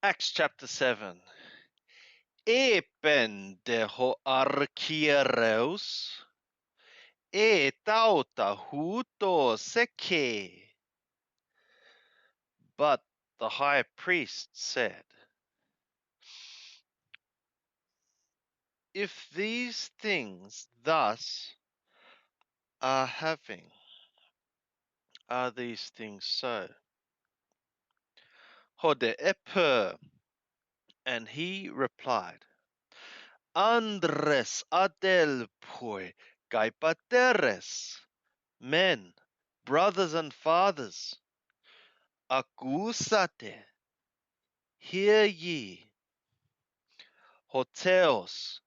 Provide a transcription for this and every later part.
Acts chapter 7. Epen de ho archiereus, e tauta huto seke. But the high priest said, if these things thus are having, are these things so? Hode eper. And he replied, Andres adelpoi gaipateres, men, brothers and fathers, acusate, hear ye, hoteos,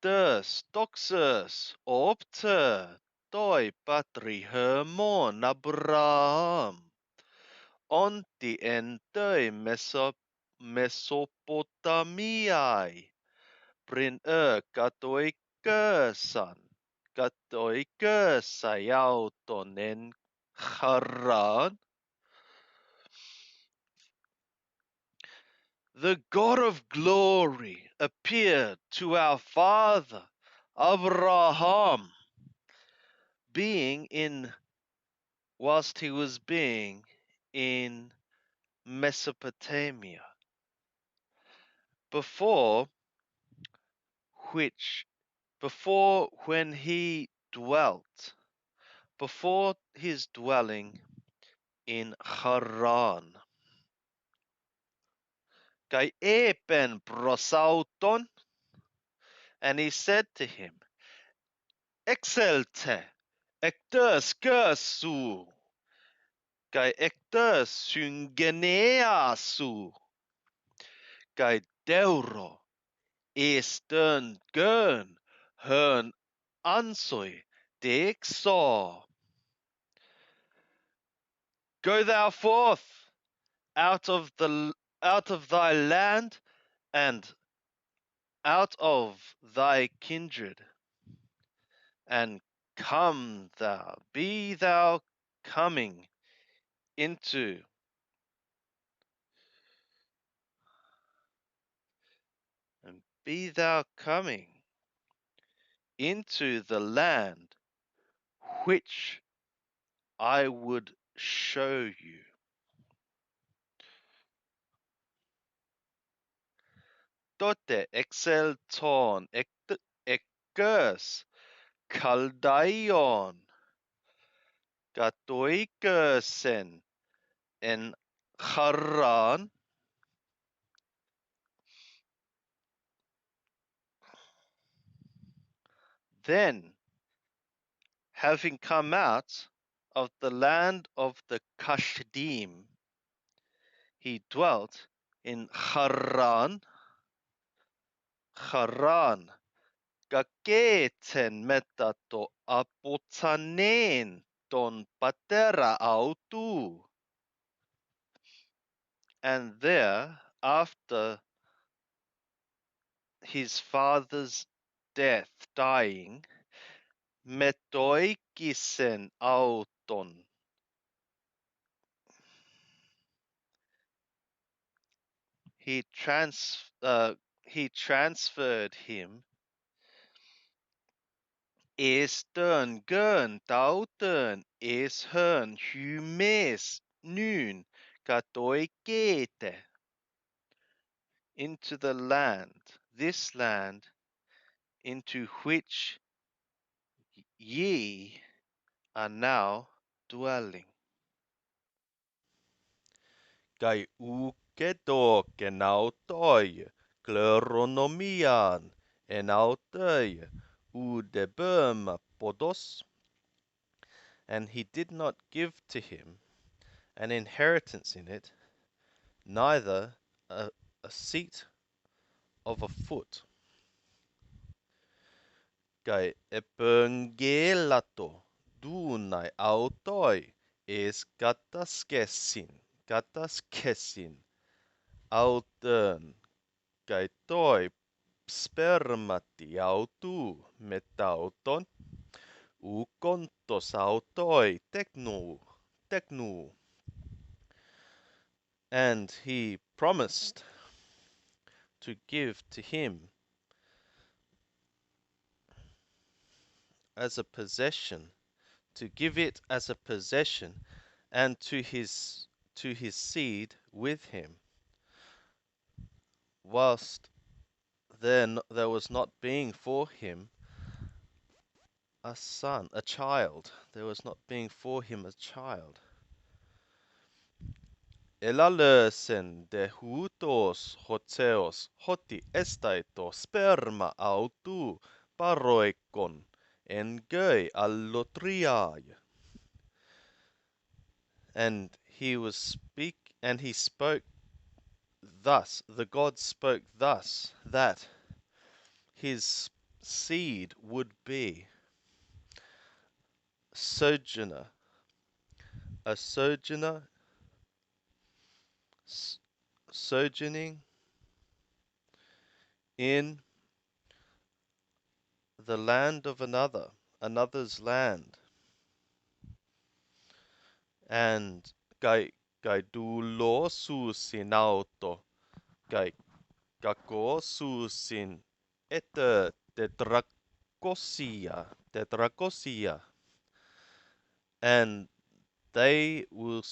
tes doxus opter, toi patri hermon Abraham, onti en toi Mesopotamiae, prin katoikeusan en Haran. The God of glory appeared to our father Abraham, whilst he was being in Mesopotamia, before when he dwelt, before his dwelling in Haran. Kai epen prosauton, and he said to him, Exelte, ectus cursu, kai ectus syngeneasu, kai deuro estern gön hern ansoi dexo. Go thou forth out of thy land and out of thy kindred, and be thou coming into the land which I would show you. Tote exelton ekes Chaldaeon katoikesen en Haran. Then, having come out of the land of the Kashdim, he dwelt in Haran. Gaketen metato apotanen ton patera autu. And there, after his father's dying, metoikisen auton. He transferred him. Estern gön tauten es hön hymes nun katoikete into the land, this land into which ye are now dwelling. Kai uketo kenautoi kleronomian enautoi udeberma podos, and he did not give to him an inheritance in it, neither a seat of a foot. Kai epengelato dunai autoi es kataskesin autern kai toi spermati autu metauton ukontos autoi teknu. And he promised to give to him as a possession, to give it as a possession, and to his seed with him, whilst there was not being for him a son, a child. There was not being for him a child. Elalösen de hutos hoteos hoti estaito sperma autu paroikon en göi allotriai. And he spoke thus, the God spoke thus, that his seed would be sojourner, a sojourner, sojourning in the land of another's land. And kai dulo susin auto, kai kako susin ete tetrakosia, and they will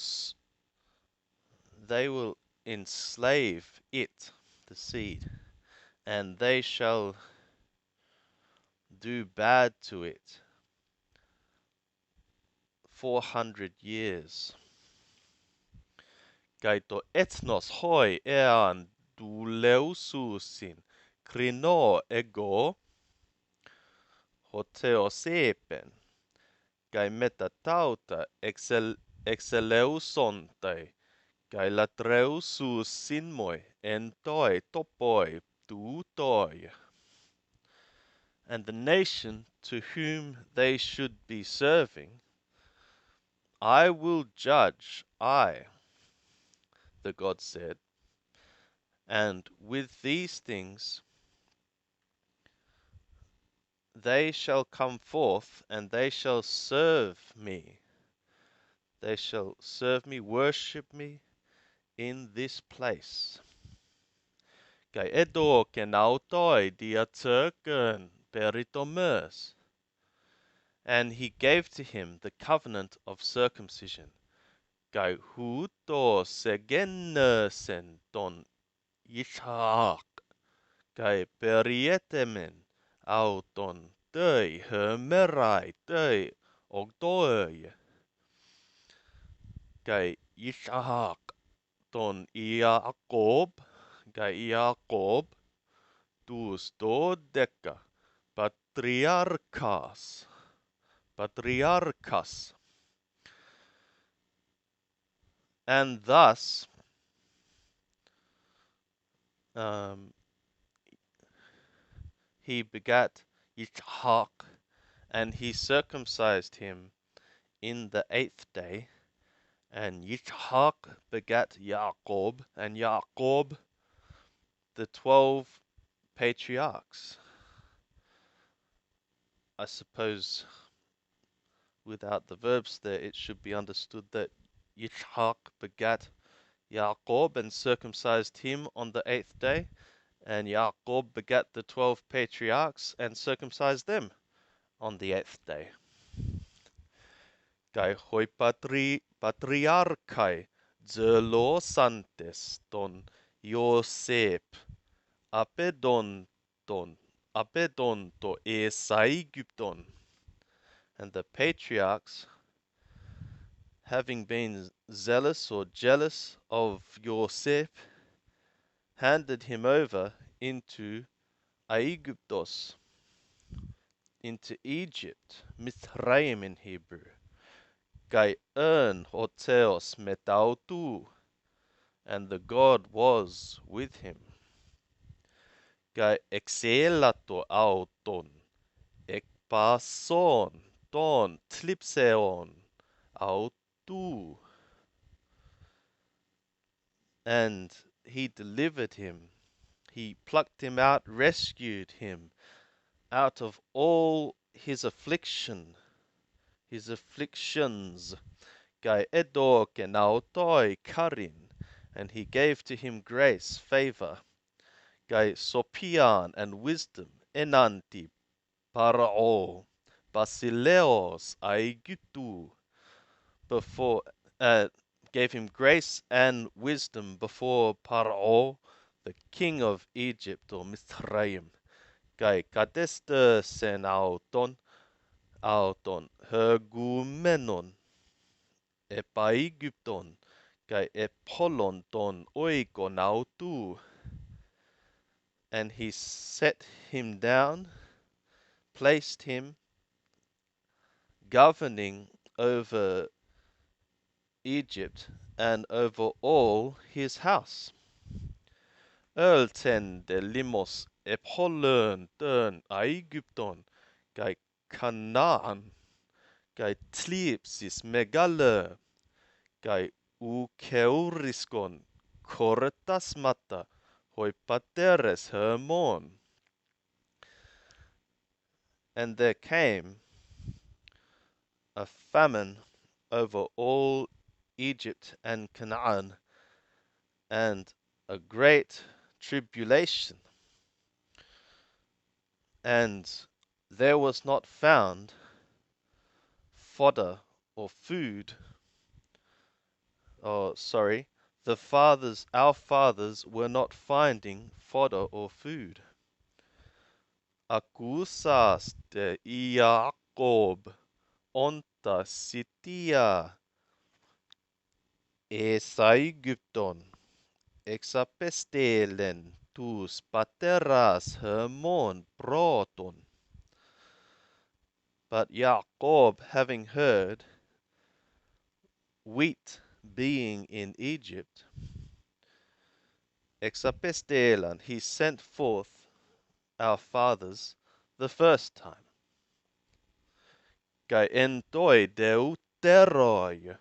enslave it, the seed, and they shall do bad to it 400 years. Kai to ethnos hoi ean duleususin krino ego hoteosepen, kai metatauta exeleusontai, kai latreususin moi entoi topoi tuutoi. And the nation to whom they should be serving, I will judge, the God said, and with these things they shall come forth, and they shall serve me. They shall serve me, worship me in this place. Kai edo ken autoi dia turken peritomers. And he gave to him the covenant of circumcision. Kai huto segenesen ton Ishak, kai perietemen auton töi hömerai töi ogdoi, kai Ishak ton Iakob, kai Iakob tuus dodeka patriarchas, and thus he begat Yitzhak, and he circumcised him in the 8th day, and Yitzhak begat Yaakov, and Yaakov the 12 patriarchs. I suppose without the verbs there, it should be understood that Yitzhak begat Yaakov and circumcised him on the 8th day, and Yaakov begat the 12 patriarchs and circumcised them on the 8th day. Kai hoi patriarchai zelosantes ton Iosep apedon to Egypton. And the patriarchs, having been zealous or jealous of Yosef, handed him over into Aegyptos, into Egypt, Mithraim in Hebrew. Kai hoteos metautu, and the God was with him. Kai exelato auton, ekpason ton tlipseon autu, and he delivered him. He plucked him out, rescued him out of all his afflictions. Kai edo kenautoi karin, and he gave to him grace, favor. Kai sopian and wisdom enanti parao basileos aigutu before gave him grace and wisdom before Paro, the king of Egypt or Mithraim. Kai kadeste sen auton hergumenon epaegypton kai epollon ton oikon autu. And he set him down, placed him governing over Egypt and over all his house. Ölten de limos epollön tön Aegypton, kai Canaan, kai Thlipsis megalö, kai Ukeuriskon, kortas mata, hoi pateres hermon. And there came a famine over all Egypt and Canaan, and a great tribulation, and there was not found fodder or food. Oh, sorry, our fathers were not finding fodder or food. Acusas de Iacob onta sitia Aegypton exapestelen tus pateras hermon proton. But Jacob, having heard wheat being in Egypt, exapestelan, he sent forth our fathers the first time. Kai entoi deuteroi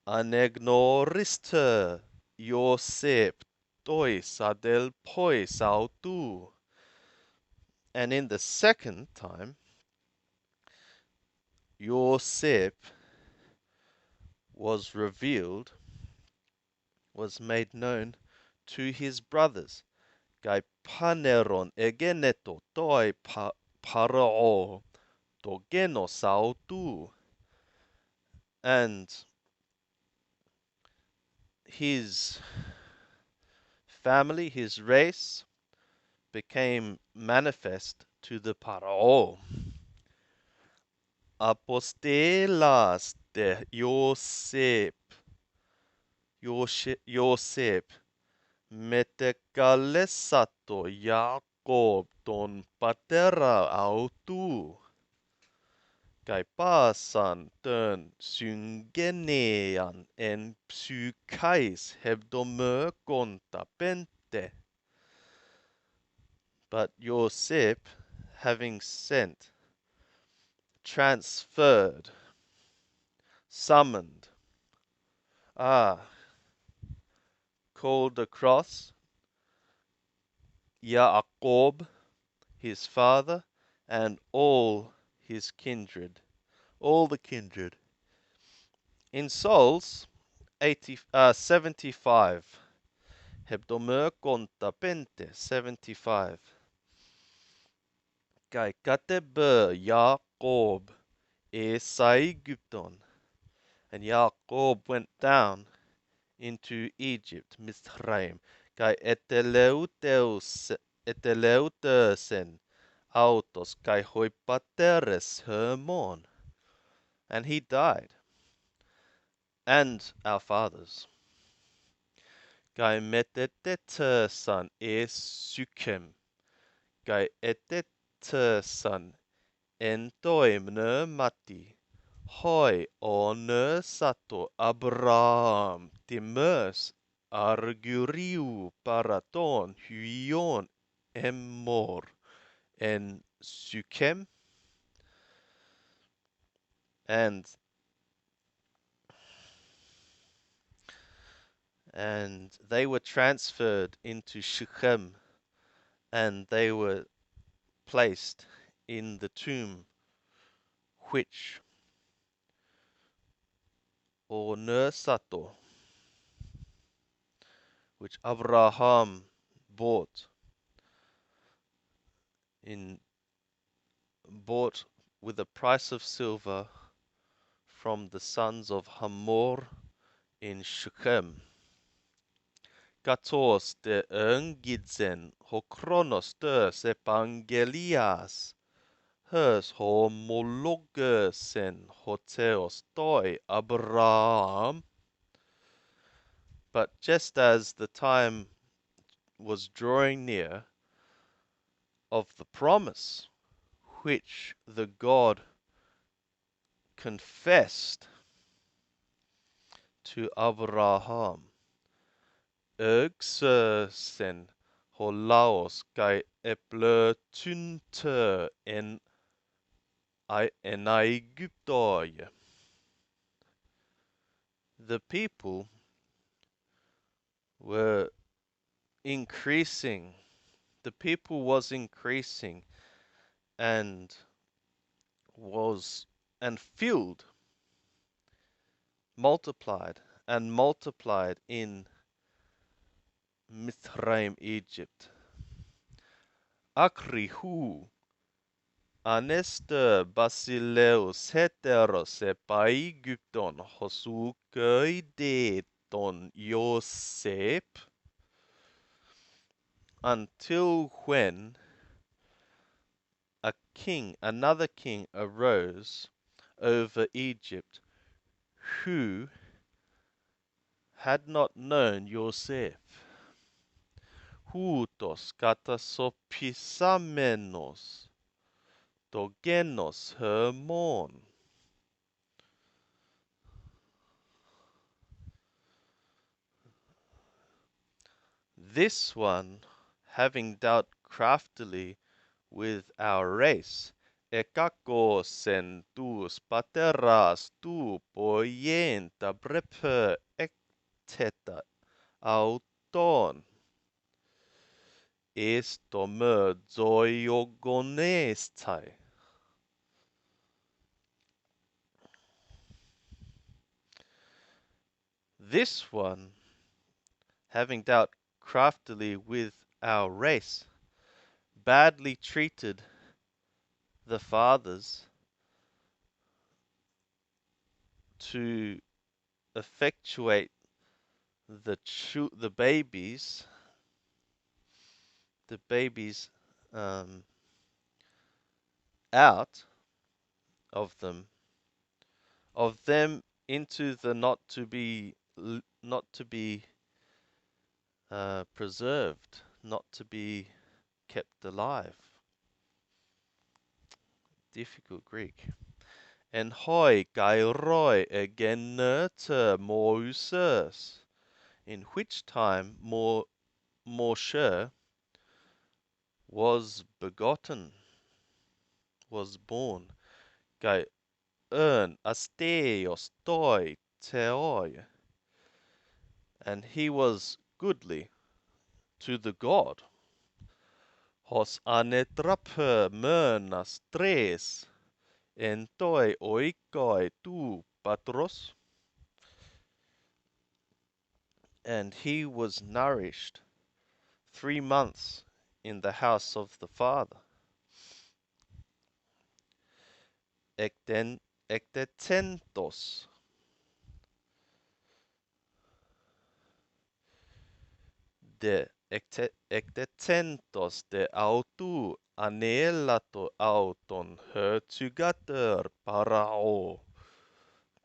anegnoriste Josep tois adel pois autu. And in the second time, Josep was revealed, was made known to his brothers. Kai paneron egeneto toi parao togenos autu. And his family, his race, became manifest to the Paro. Apostelas de Josep, metekalesato Jacob ton patera autu. Kai pasan tön syngenean en psykais hebdomö konta pente. But Joseph, having sent, transferred, summoned, called across Yaakov, his father, and all his kindred, all the kindred. In souls, 75. Hebdomö konta pente, 75. Kai katebö Jacob Aegypton. And Jacob went down into Egypt, Mithraim. Kai eteleutersen autos kai hoi pateres hermon. And he died, and our fathers. Kai metetetersan Sychem. Kai etetersan entoimne mati. Hoi on sato Abraham timers arguriu paraton huion emmor en Sychem. And they were transferred into Shechem, and they were placed in the tomb which or Nersato, which Abraham bought in bought with a price of silver from the sons of Hamor in Shechem. Katos de Engidzen Hokronos des Evangelias Hers homologesen hoteos doi Abraham. But just as the time was drawing near of the promise which the God confessed to Abraham, Ergsersen holaos kai epletunter en Aegyptoi. The people were increasing. The people was increasing and was and filled, multiplied and multiplied in Mithraim, Egypt. Akrihu anester basileus heteros epaegypton hosukeide ton Yosef, until when another king arose over Egypt who had not known Yosef. Houtos katasophisamenos togenos hermon. This one, having dealt craftily with our race, ekakos tus pateras tu poienta breper ekteta auton. Esto me zoiogonestai. This one, having dealt craftily with our race, badly treated the fathers to effectuate the babies, the babies um, out of them into the not to be preserved, not to be kept alive. Difficult Greek. En hoi gairoi egenerter Moses, in which time Moshe was begotten, was born. Gai asteos toi theoi, and he was goodly to the God. Hos anetraper mernas tres, en toi oikoi tu patros, and he was nourished 3 months in the house of the father. Ektetentos de autu anelato auton hertugater parao,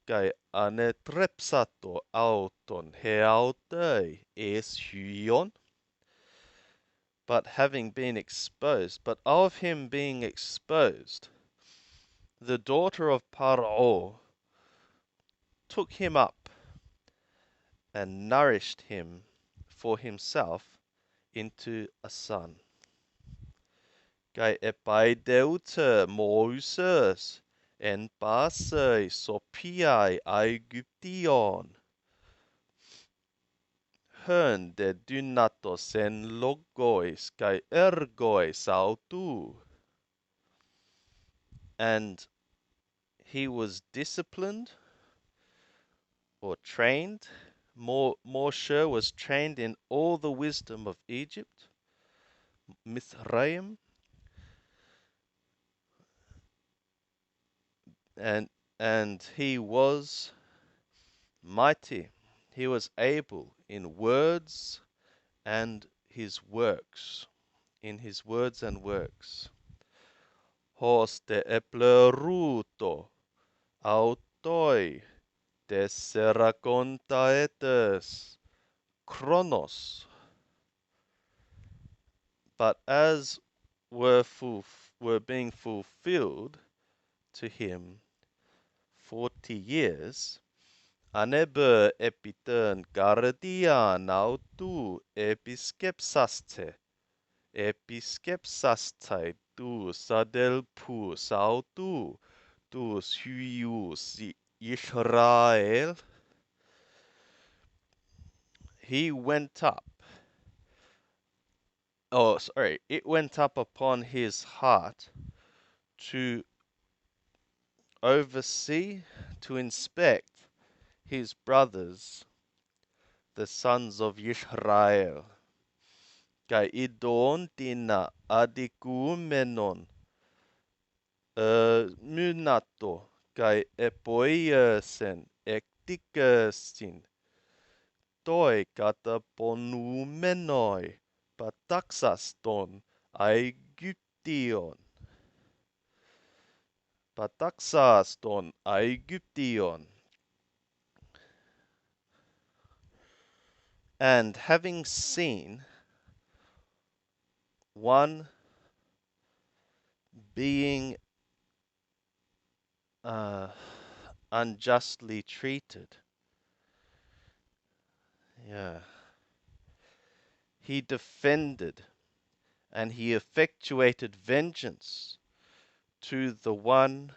kai anetrepsato auton heautei es hyon. But of him being exposed, the daughter of Paro took him up and nourished him for himself into a son. Kai epaideuter Moses en pasei sopiai Aegyption. Hern de dynatos en logois kai ergois autu. And he was disciplined or trained. Moshe was trained in all the wisdom of Egypt, Mithraim, and he was mighty. He was able in words and his works. In his words and works. Hos te epleruto autoi tesseracontaetes chronos. But as were being fulfilled to him 40 years, anebe epitern guardian autu episkepsaste tu sadelpus autu tus huius Israel. He went up. Oh, sorry. It went up upon his heart to oversee, to inspect his brothers, the sons of Israel. Kai idon tina adikumenon munato kai epoiesen ektikesin toi kata ponumenoi pataxaston Aegyption. Pataxaston Aegyption. And having seen one being unjustly treated, yeah, he defended and he effectuated vengeance to the one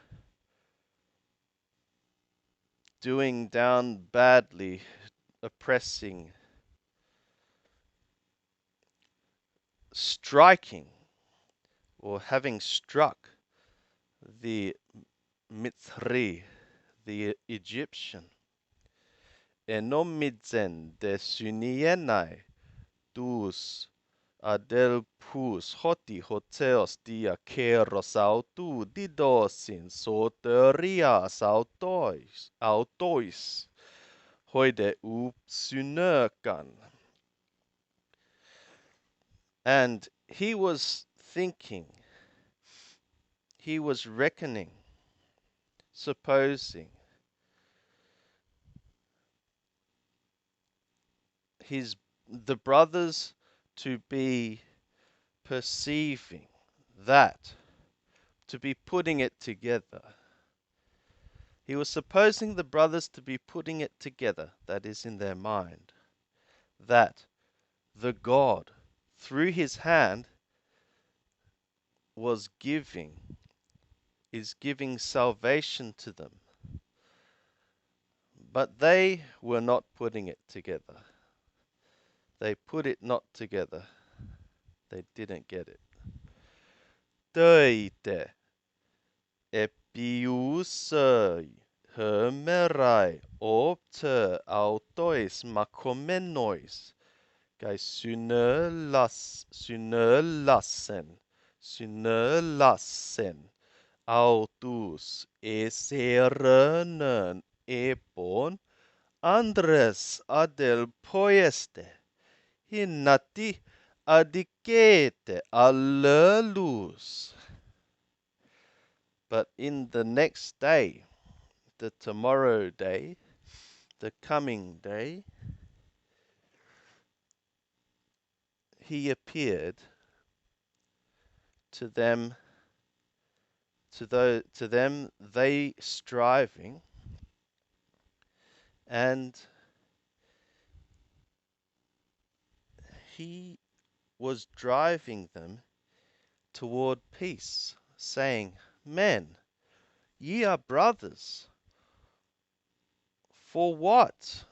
doing down badly, oppressing, striking, or having struck the Mithri, the Egyptian. Enomidzen de Sunienai, dus adelpus hoti hoteos dia keros autu didosin soterias autois, hoide upsynökan. And he was thinking, he was reckoning, supposing the brothers to be perceiving that, to be putting it together. He was supposing the brothers to be putting it together, that is in their mind, that the God, through his hand, is giving salvation to them. But they were not putting it together. They put it not together. They didn't get it. Töite epiusoi hermerai opte autois makomenois kai synölassen autus eserenen epon andres adel poeste hinnati adicete allelus. But in the next day, the tomorrow day, the coming day, he appeared to them, to them they striving, and he was driving them toward peace, saying, Men, ye are brothers. For what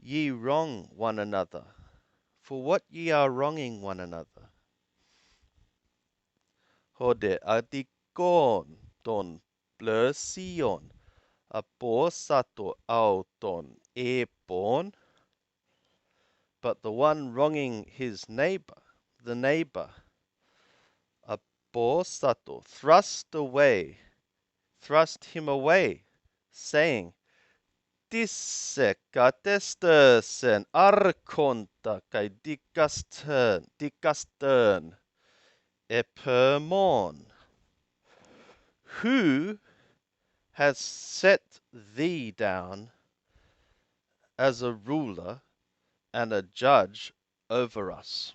ye wrong one another? For what ye are wronging one another? Hode adikon ton pleusion aposato auton epon. But the one wronging his neighbor, the neighbor, apostato, thrust away thrust him away, saying, Disse katestesen arkonta kai dikastern epermon. Who has set thee down as a ruler and a judge over us?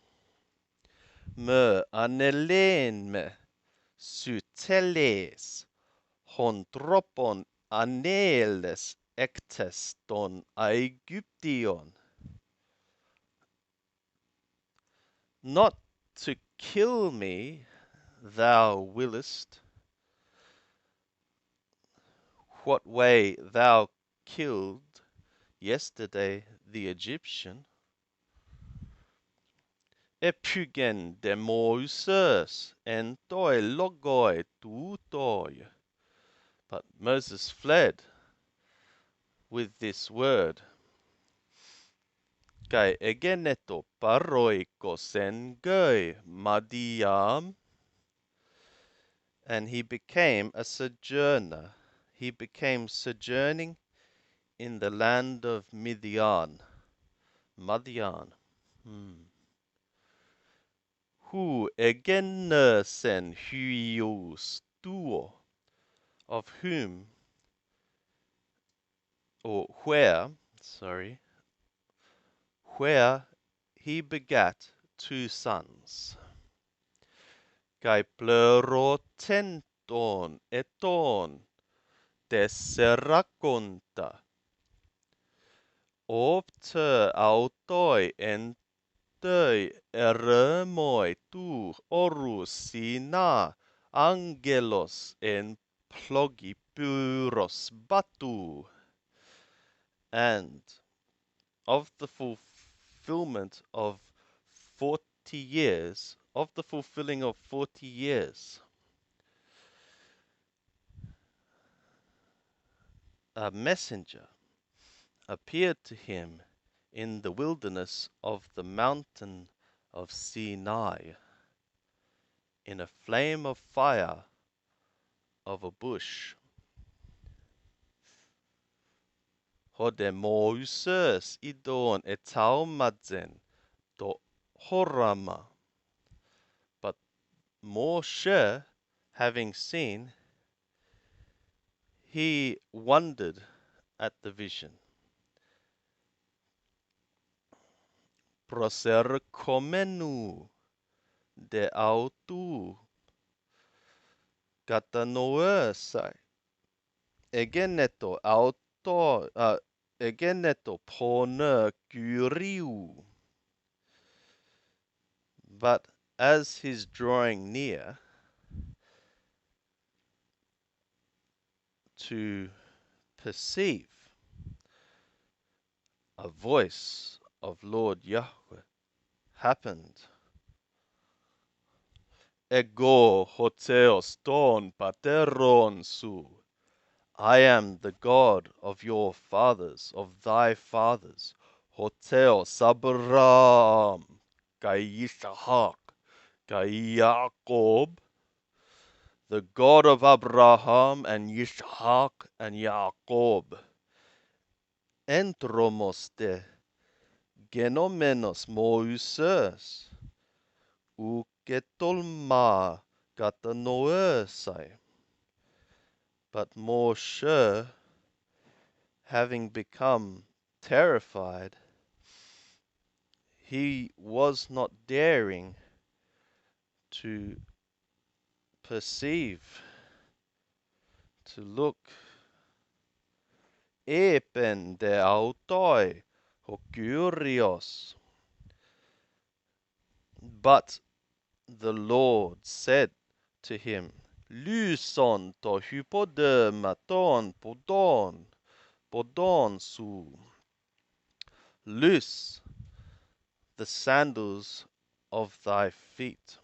Me anelen me suteles hontropon aneles ektes ton Aegyption. Not to kill me thou willest, what way thou killed yesterday the Egyptian. Epugen demoises en toi logoi tuutoi. But Moses fled with this word. Kai egeneto paroikosen goi Madiam, and he became a sojourner. He became sojourning in the land of Midian. Madian. Hu egenesen huius tuo, of whom, or where he begat two sons. Kai pleurotenton eton tesseraconta, opter autoi en toi eremoi tu orus sina angelos en plogipyros batu, and of the fulfillment of 40 years, of the fulfilling of 40 years, a messenger appeared to him in the wilderness of the mountain of Sinai, in a flame of fire of a bush. Hode Moses idon etaumadzen to horama. But Moshe, having seen, he wondered at the vision. Proser komenu de autu katanoesai. Egeneto auto egeneto pone gyriu. But as he's drawing near to perceive, a voice of Lord Yahweh happened. Ego hoteos ton pateron su. I am the God of your fathers, of thy fathers. Hoteos Abraham, kai Yishahak, kai Yaakov, the God of Abraham and Yishahak and Yaakov. Entromoste genomenos Moses, uketolma katanoesai. But Moshe, having become terrified, he was not daring to perceive, to look. Epen de autoi, hokurios. But the Lord said to him, Lyson to hypodermaton podon su. Loose the sandals of thy feet.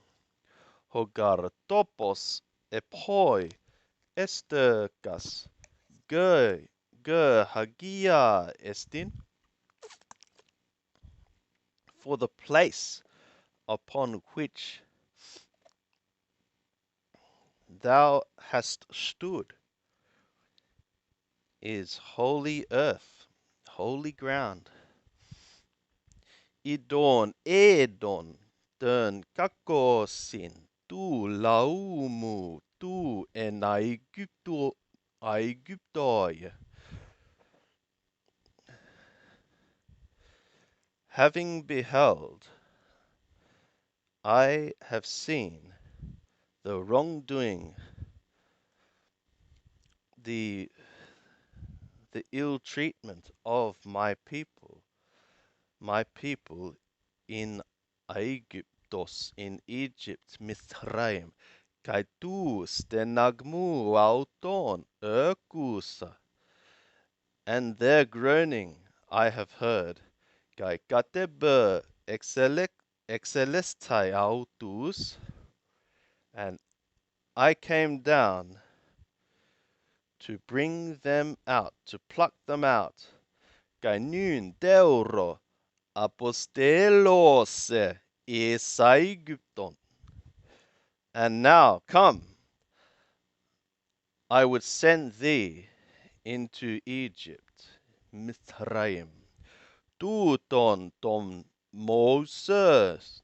Hogartopos epoi esterkas ge hagia estin. For the place upon which thou hast stood is holy earth, holy ground. Idon edon tön kakosin tu laumu tu en Aegyptoi. Having beheld, I have seen the wrongdoing, the ill treatment of my people in Aegyptos, in Egypt, Mithraim, kai tu stenagmu auton ökusa, and their groaning I have heard, kai katebe excelestai autus, and I came down to bring them out, to pluck them out, kai nun deuro apostelos is Aegypton. And now, come, I would send thee into Egypt, Mithraim. Tuton ton Moses,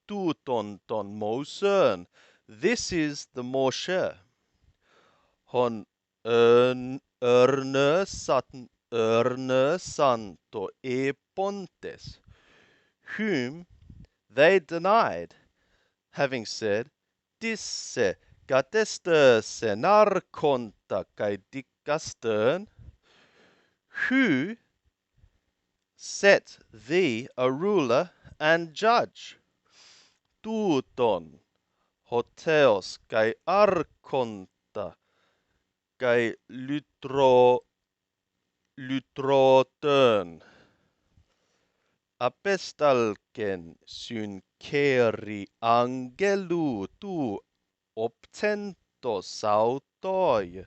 tuton ton Mosern. This is the Moshe. Hon erne santo e pontes, whom they denied, having said, Disse gatester senar conta kai dicastern, who set thee a ruler and judge, tuton hoteos kai arconta kai lutrotern, apestalken syn keri angelu tu optentos autoi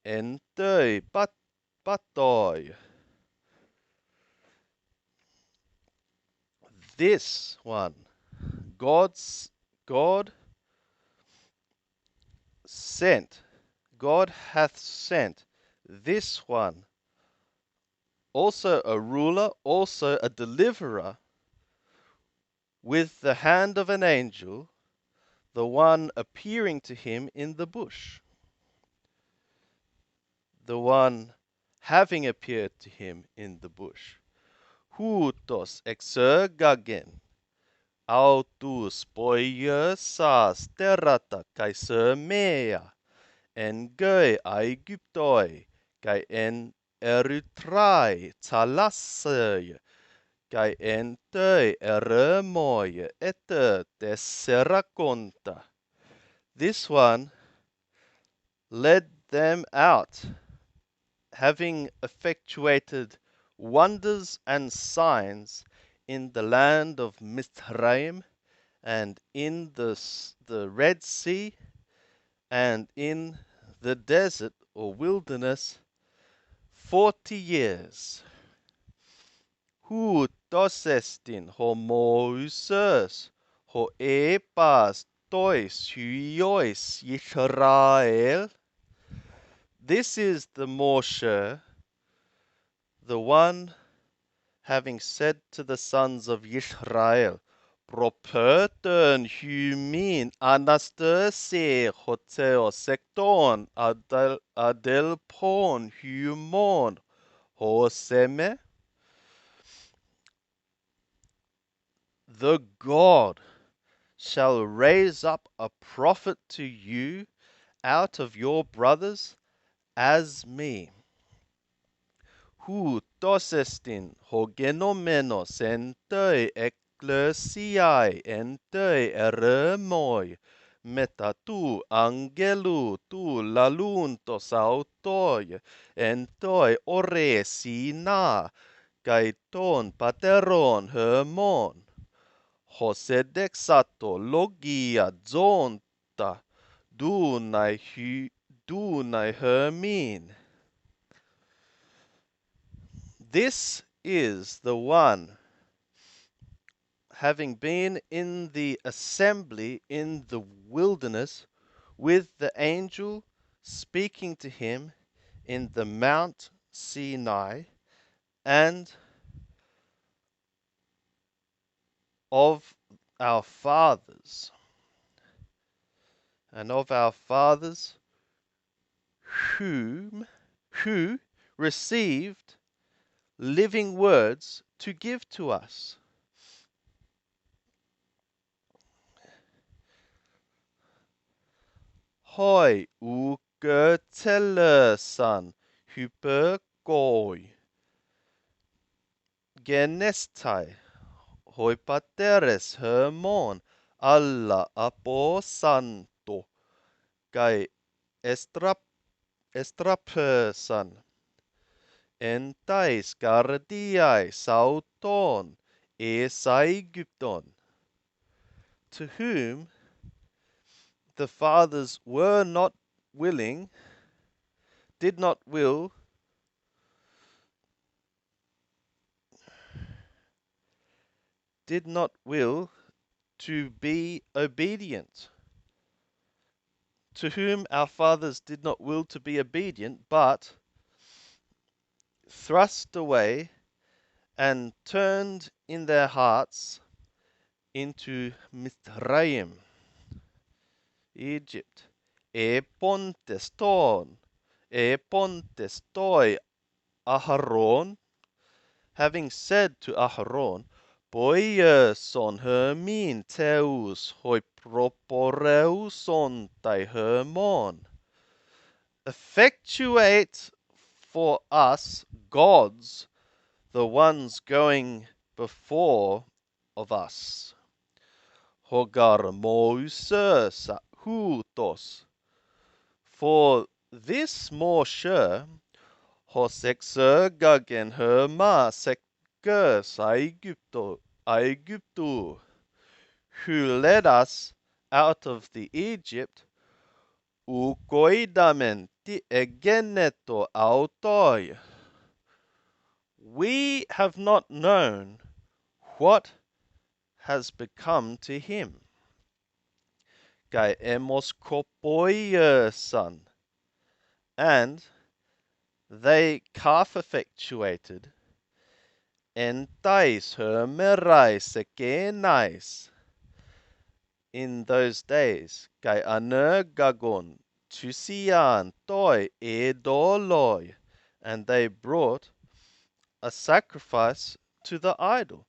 entoi patoi. This one, God sent, God hath sent this one, also a ruler, also a deliverer, with the hand of an angel, the one appearing to him in the bush, the one having appeared to him in the bush. Hutos exergagen, autus poiesas terrata caeser mea, en goe Aegyptoi, kai en Erythrae thalassei, kai en toi eremoi ete tesseraconta. This one led them out, having effectuated wonders and signs in the land of Mithraim, and in the Red Sea, and in the desert or wilderness 40 years. Hu tosestin ho Moses, ho epas tois huiois Israel. This is the Moshe, the one having said to the sons of Israel, Properten humin anastase hoteo secton adelpon humon hoseme. The God shall raise up a prophet to you out of your brothers as me, who tosestin hogenomenos entoi ecclesiae entoi eremoi, meta tu angelu tu laluntos autoi entoi ore sina, kai ton pateron hermon, hosedexato logia zonta, dunai hermin. This is the one, having been in the assembly in the wilderness with the angel speaking to him in the Mount Sinai, and of our fathers, and of our fathers who received living words to give to us. Hoi u götelösan hypergoi genestai hoi pateres hermon alla aposanto kai estrapersan entais gardiai sauton Egypton, to whom the fathers were not willing, did not will, to be obedient, to whom our fathers did not will to be obedient, but thrust away and turned in their hearts into Mithraim, Egypt. E pontes toi Aharon, having said to Aharon, Boierson hermin teus hoi proporeuson tai hermon. Effectuate for us gods, the ones going before of us. Hogar Moses hutos. For this more sure, Hosexergagen herma sekers Aegyptu, who led us out of the Egypt, ukoidamen ti egeneto autoi. We have not known what has become to him. Kai emos son, and they calf effectuated, entais hermerai sekenais, in those days, kai anergagon tusian toi edoloi, and they brought a sacrifice to the idol,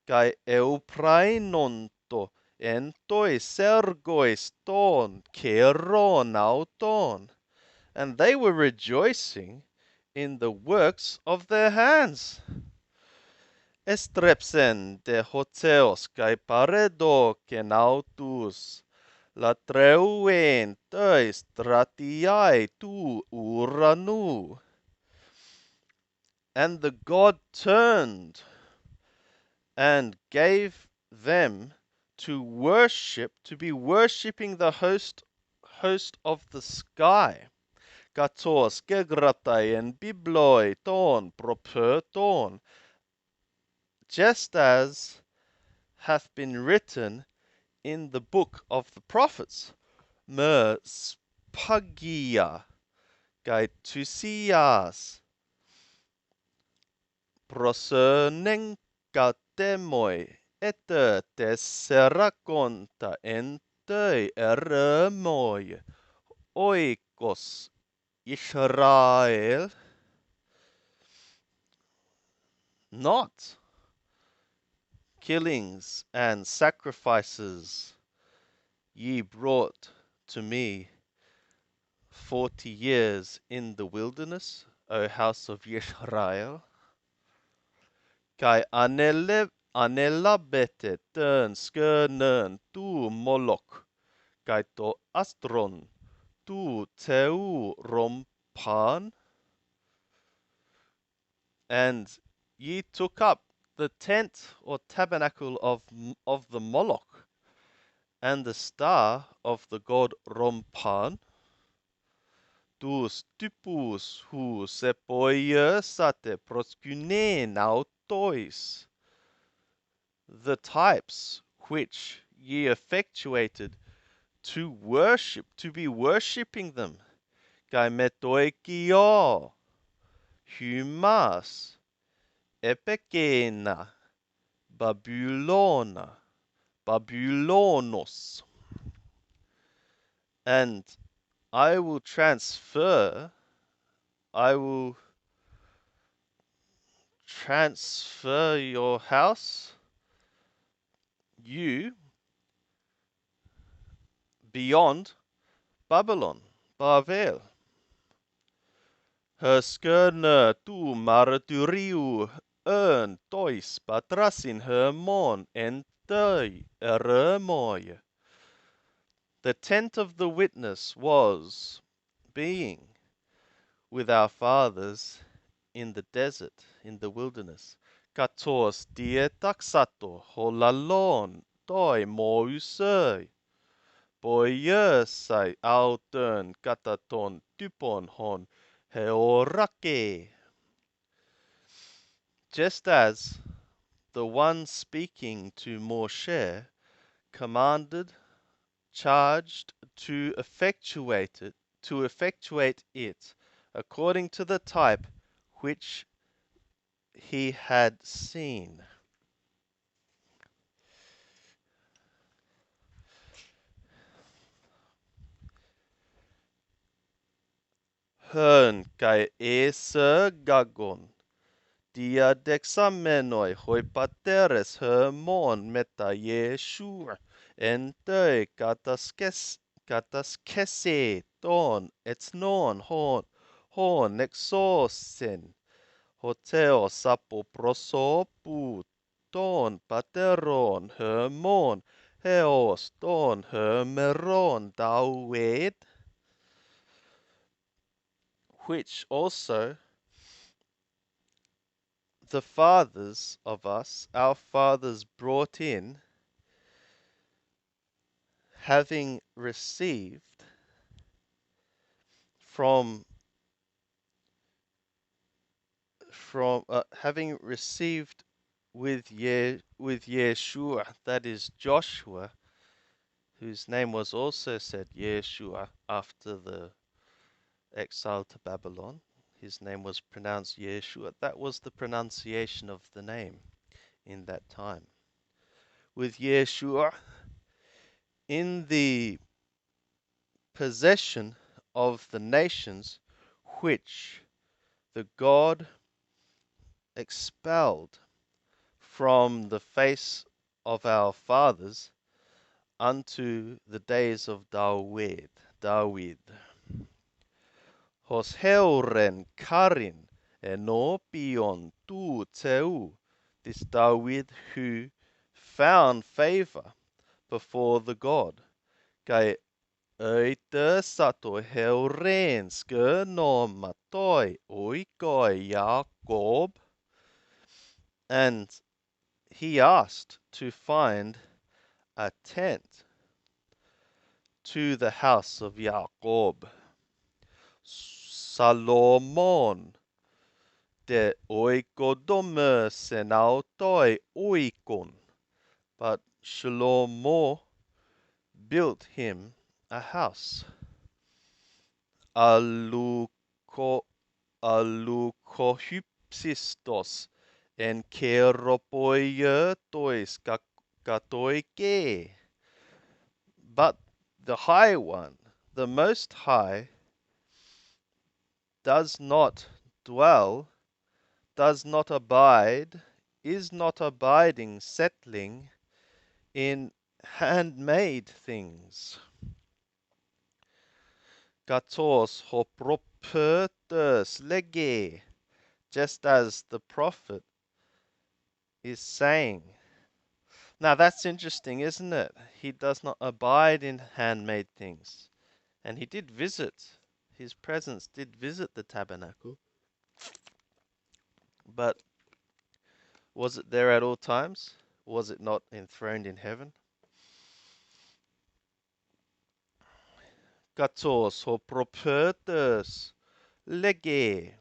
kai euprainonto entoi sergois ton keron auton, and they were rejoicing in the works of their hands. Estrepsen de hoteos kai paredo kenautus, latreuen teis stratiai tu uranu. And the God turned and gave them to worship, to be worshipping the host of the sky. Katos gegratai and bibloi ton proper ton, just as hath been written in the book of the prophets. Me spagia gaitusias prosernenkatemoi ete tesserakonta entei eremoi oikos Israel, not killings and sacrifices ye brought to me 40 years in the wilderness, O house of Israel. Kai anelabete tern skernern tu Moloch, kai to Astron tu teu rompan, and ye took up the tent or tabernacle of the Moloch, and the star of the god Rompan, τους typus who sepoiesate proskunen autois, the types which ye effectuated to worship, to be worshipping them. kai metoikio, humas, epekena, Babylona, Babylonos. And I will I will transfer your house, you, beyond Babylon, Bavel. Hösköne tu marturiu ön tois patrasin hermon en töi eremoy. The tent of the witness was being with our fathers in the desert, in the wilderness. Katos dietaxato holalon toi mousei. Boyesai autön kataton typon hon heorake. Just as the one speaking to Moshe commanded, charged to effectuate it according to the type which he had seen. Hern kai ese gagon, dia dexamenoi hoi pateres hermon meta Yeshua, ente kataskese ton etnon hon exosen, hoteo sapo prosopu ton pateron hermon, heos ton hermeron daued, which also the fathers of us, our fathers brought in, having received from having received with Yeshua, that is Joshua, whose name was also said Yeshua after the exile to Babylon. His name was pronounced Yeshua. That was the pronunciation of the name in that time. With Yeshua in the possession of the nations which the God expelled from the face of our fathers unto the days of David. Hos heuren karin enopion tu teu, this David who found favor before the God, kai Öite sato heuren no matoi oikoi Jacob, and he asked to find a tent to the house of Jacob. Salomon de oikodome senautoi oikon, but Shlomo built him a house. Alukohypsistos en keropoietois katoike. But the High One, the Most High, does not dwell, does not abide, is not abiding, settling in handmade things. Katos hopropertus lege, just as the prophet is saying. Now that's interesting, isn't it? He does not abide in handmade things. And he did visit, his presence did visit the tabernacle. But was it there at all times? Was it not enthroned in heaven? Katos hopropertus lege,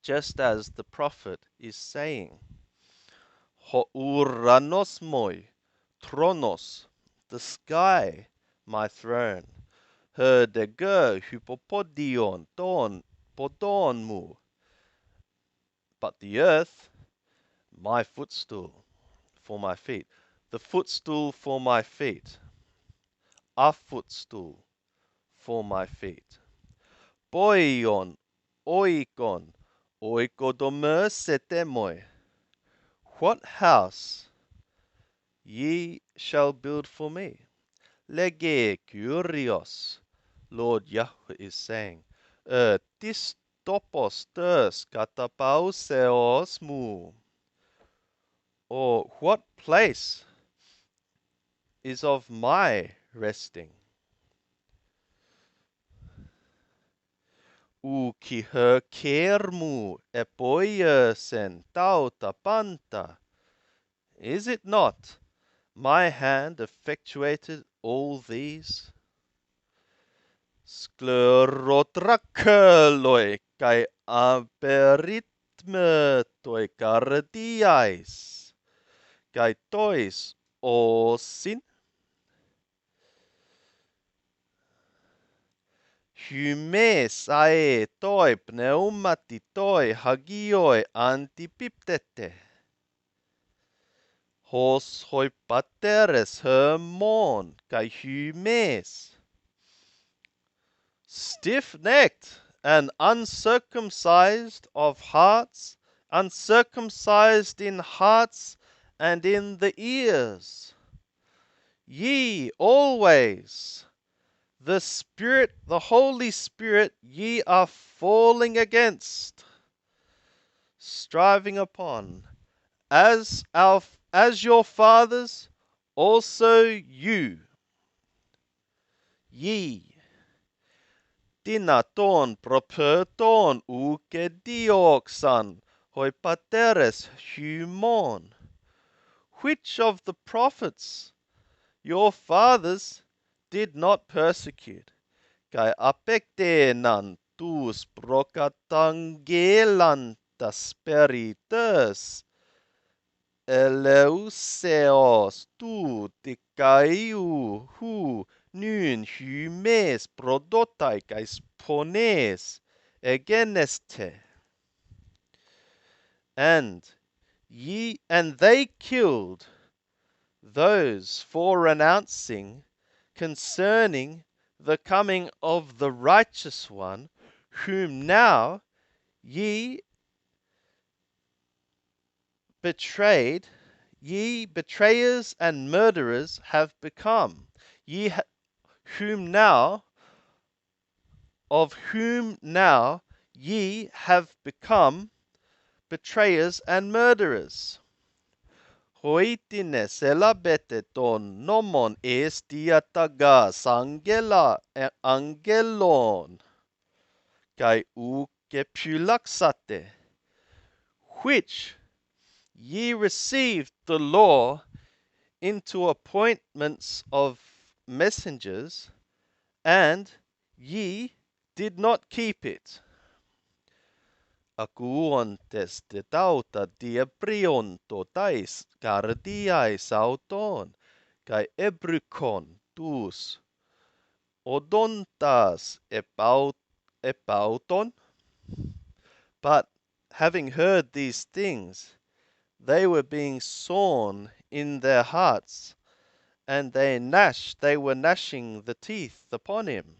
just as the prophet is saying. Houranos moi, tronos, the sky, my throne. Herdeger hypopodion don podon mu. But the earth, my footstool for my feet. The footstool for my feet. A footstool for my feet. Boion, oikon, oikodomer setemoi. What house ye shall build for me? Lege kurios. Lord Yahweh is saying, tis topos tes katapauseos mu. Or what place is of my resting? Ki her kermu epoiesen tauta panta. Is it not my hand effectuated all these? Sklerotrakeloi kai aperitme toi cardiais. Kai tois osin. Hymes ae toi pneumati toi hagioi antipiptete. Hos hoi pateres hermon kai hymes. Stiff-necked and uncircumcised of hearts, uncircumcised in hearts and in the ears. Ye always, the Spirit, the Holy Spirit, ye are falling against, striving upon, as your fathers, also you, ye. Tinaton properton uke dioxan, hoi pateres humon. Which of the prophets your fathers did not persecute? Kai apectenan tus procatangelantas speritus, eleuseos tu tikaiu hu nun hymes prodotai kai pones egeneste. And they killed those for renouncing concerning the coming of the righteous one, whom now ye betrayed, ye betrayers and murderers have become. Whom now, of whom now ye have become betrayers and murderers. Hoitines elabete ton nomon estiataga sangela angelon, kai uke pulaxate, which ye received the law into appointments of messengers, and ye did not keep it. Akuontes te tauta dieprionto tais cardiai sauton, kai ebrukon tus odontas epauton. But having heard these things, they were being sawn in their hearts, and they were gnashing the teeth upon him.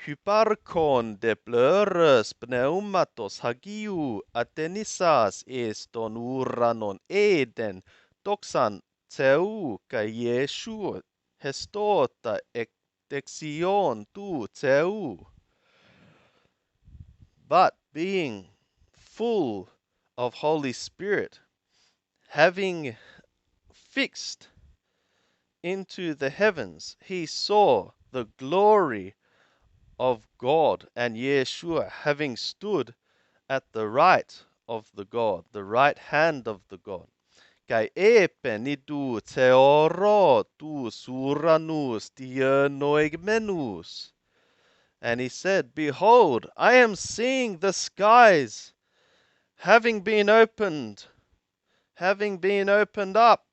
Hyparkon de pleuros pneumatos hagiu atenisas eston uranon eden toxan teu kai Yeshua hestota ektexion tu teu. But being full of Holy Spirit, having fixed into the heavens, he saw the glory of God, and Yeshua having stood at the right of the God, the right hand of the God. Kai epe nidu theoro tu suranus dienoigmenus. And he said, behold, I am seeing the skies having been opened up.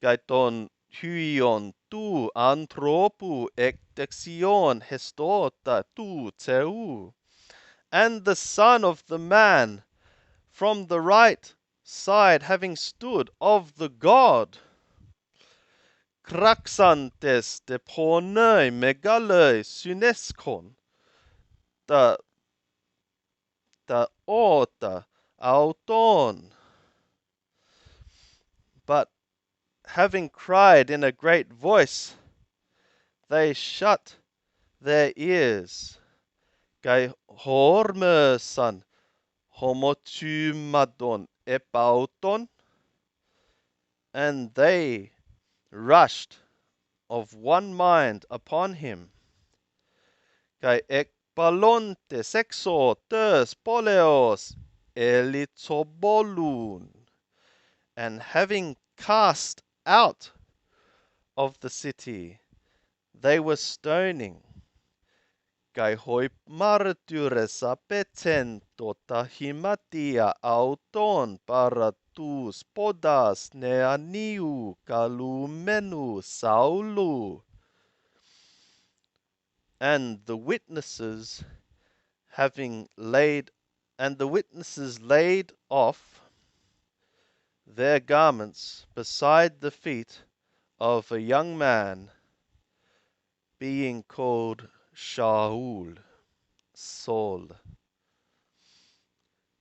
Kai ton Hyon tu anthropu ektexion hestota tu teu. And the son of the man from the right side having stood of the god. Kraxantes de ponei megalei syneskon. Da ota auton. But having cried in a great voice, they shut their ears. Gai hormersan homotumadon epauton. And they rushed of one mind upon him. Kai ekbalontes exo tes poleos elitobolun. And having cast out of the city, they were stoning. Kai hoi martures apeten tota himatia auton para tus podas neaniu kalumenu saulu. And the witnesses laid off their garments beside the feet of a young man being called Shaul, Saul.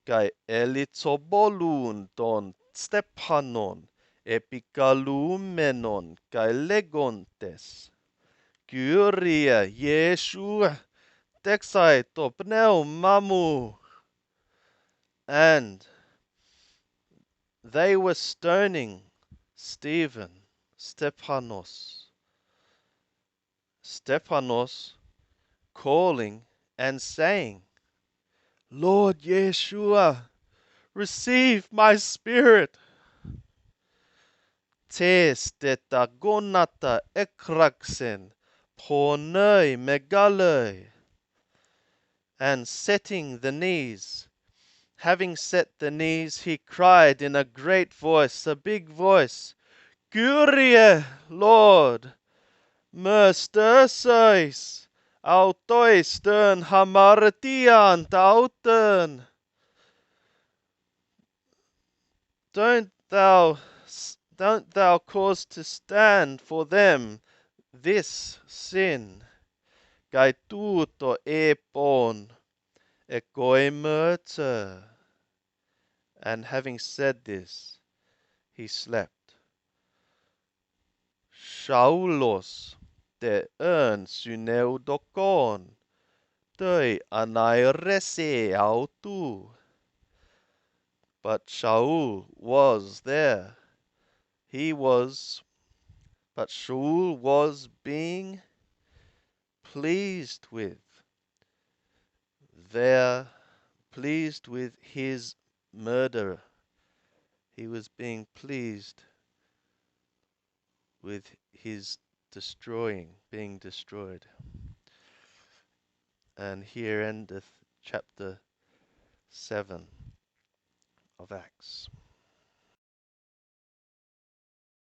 Kai elitsobolun ton Stepanon, epikalumenon, kai legontes. Kyria Yeshua, texai to pneumamu. And they were stoning Stephen, Stephanos, calling and saying, Lord Yeshua, receive my spirit. Tes tetagonata ekraxen, ponei megalei. And setting the knees, having set the knees, he cried in a great voice, a big voice, Kyrie, Lord, mersterseis, autoi stern hamartian tauten. Don't thou cause to stand for them this sin. Gai tuto epon, ekoimurter. And having said this, he slept. Shaulos de syneudokon, doi anairese autu. But Shaul was there. But Shaul was being pleased with his murder. He was being pleased with his being destroyed. And here endeth chapter 7 of Acts.